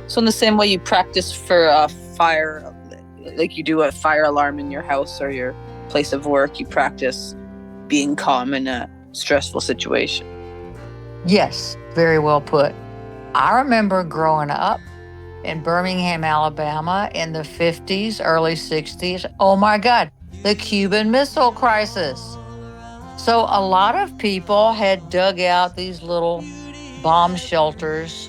So in the same way you practice for a fire, like you do a fire alarm in your house or your place of work, you practice being calm in a stressful situation. Yes, very well put. I remember growing up in Birmingham, Alabama in the 50s, early 60s. Oh my God, the Cuban Missile Crisis. So a lot of people had dug out these little bomb shelters.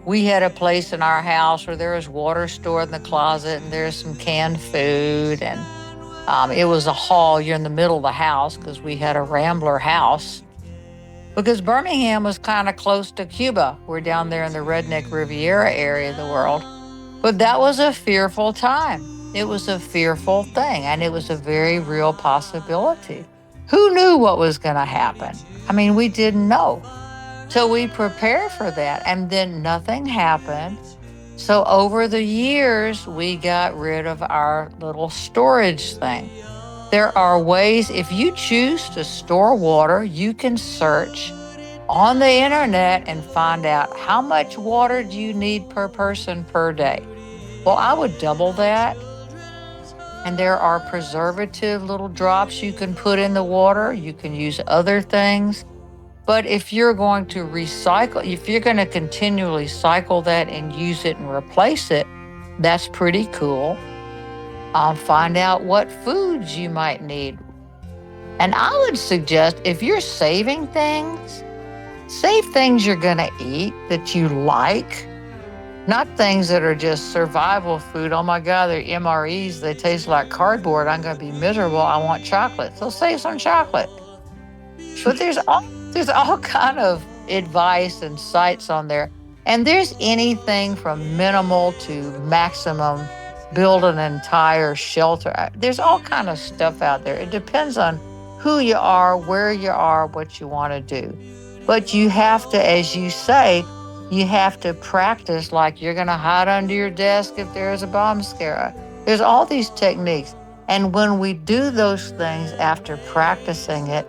We had a place in our house where there was water stored in the closet and there's some canned food. And it was a hall. You're in the middle of the house because we had a rambler house. Because Birmingham was kind of close to Cuba. We're down there in the redneck Riviera area of the world. But that was a fearful time. It was a fearful thing, and it was a very real possibility. Who knew what was going to happen? I mean, we didn't know. So we prepared for that, and then nothing happened. So over the years, we got rid of our little storage thing. There are ways, if you choose to store water, you can search on the internet and find out how much water do you need per person per day. Well, I would double that. And there are preservative little drops you can put in the water. You can use other things. But if you're going to recycle, if you're going to continually cycle that and use it and replace it, that's pretty cool. Find out what foods you might need. And I would suggest if you're saving things, save things you're going to eat that you like, not things that are just survival food. Oh my God, they're MREs. They taste like cardboard. I'm going to be miserable. I want chocolate. So save some chocolate. But there's all kind of advice and sites on there. And there's anything from minimal to maximum. Build an entire shelter. There's all kind of stuff out there. It depends on who you are, where you are, what you want to do. But you have to, as you say, you have to practice like you're going to hide under your desk if there's a bomb scare. There's all these techniques. And when we do those things after practicing it,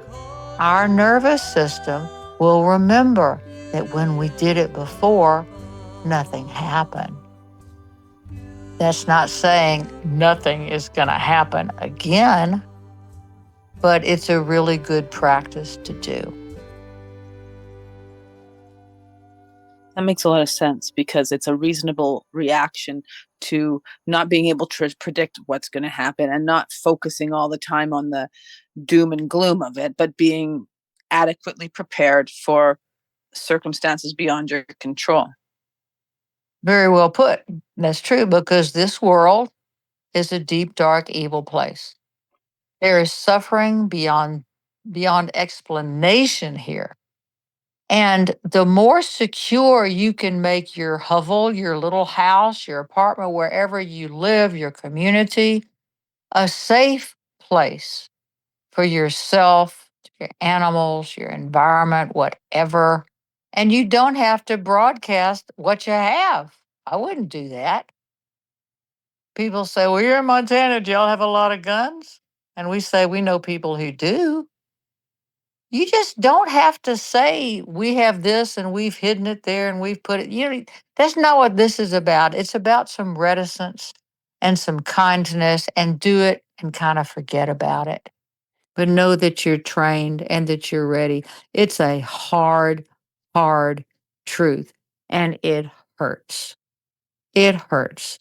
our nervous system will remember that when we did it before, nothing happened. That's not saying nothing is going to happen again, but it's a really good practice to do. That makes a lot of sense because it's a reasonable reaction to not being able to predict what's going to happen and not focusing all the time on the doom and gloom of it, but being adequately prepared for circumstances beyond your control. Very well put. That's true because this world is a deep, dark, evil place. There is suffering beyond explanation here. And the more secure you can make your hovel, your little house, your apartment, wherever you live, your community, a safe place for yourself, your animals, your environment, whatever. And you don't have to broadcast what you have. I wouldn't do that. People say, well, you're in Montana. Do y'all have a lot of guns? And we say, we know people who do. You just don't have to say we have this and we've hidden it there and we've put it. That's not what this is about. It's about some reticence and some kindness and do it and kind of forget about it. But know that you're trained and that you're ready. It's a hard, hard truth. And it hurts. It hurts.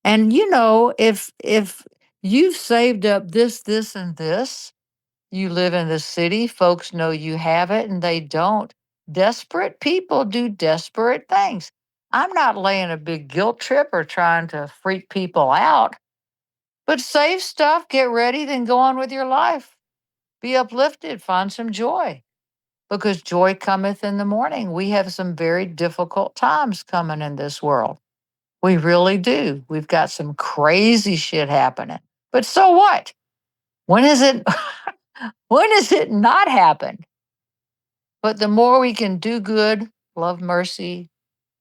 And if you've saved up this, and this, you live in the city, folks know you have it and they don't. Desperate people do desperate things. I'm not laying a big guilt trip or trying to freak people out, but save stuff, get ready, then go on with your life. Be uplifted, find some joy because joy cometh in the morning. We have some very difficult times coming in this world. We really do. We've got some crazy shit happening. But so what? When is it when does it not happen? But the more we can do good, love mercy,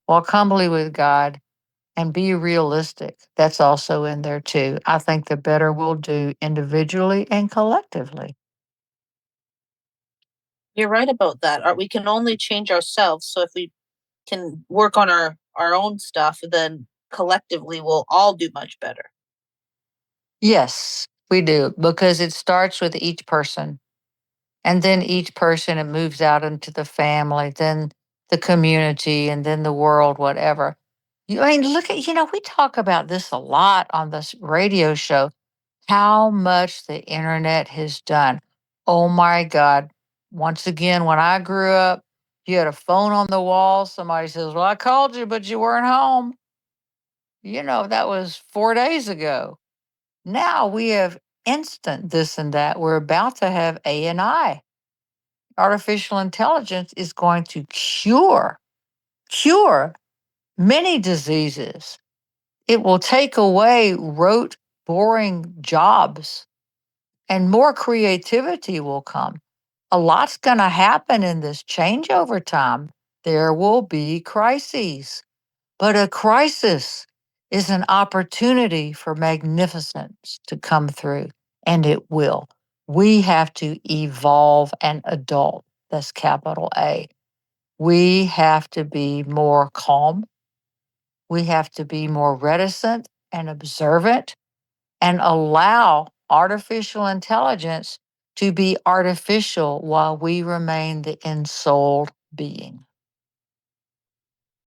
walk humbly with God, and be realistic, that's also in there too. I think the better we'll do individually and collectively. You're right about that. We can only change ourselves. So if we can work on our our own stuff, then collectively we'll all do much better. Yes, we do, because it starts with each person. And then each person, it moves out into the family, then the community, and then the world, whatever. I mean, look at, we talk about this a lot on this radio show, how much the internet has done. Oh my God. Once again, when I grew up, you had a phone on the wall. Somebody says, "Well, I called you, but you weren't home." That was 4 days ago. Now we have instant this and that. We're about to have AI. Artificial intelligence is going to cure many diseases. It will take away rote, boring jobs, and more creativity will come. A lot's going to happen in this changeover time. There will be crises, but a crisis is an opportunity for magnificence to come through, and it will. We have to evolve and adult. That's capital A. We have to be more calm. We have to be more reticent and observant and allow artificial intelligence to be artificial while we remain the ensouled being.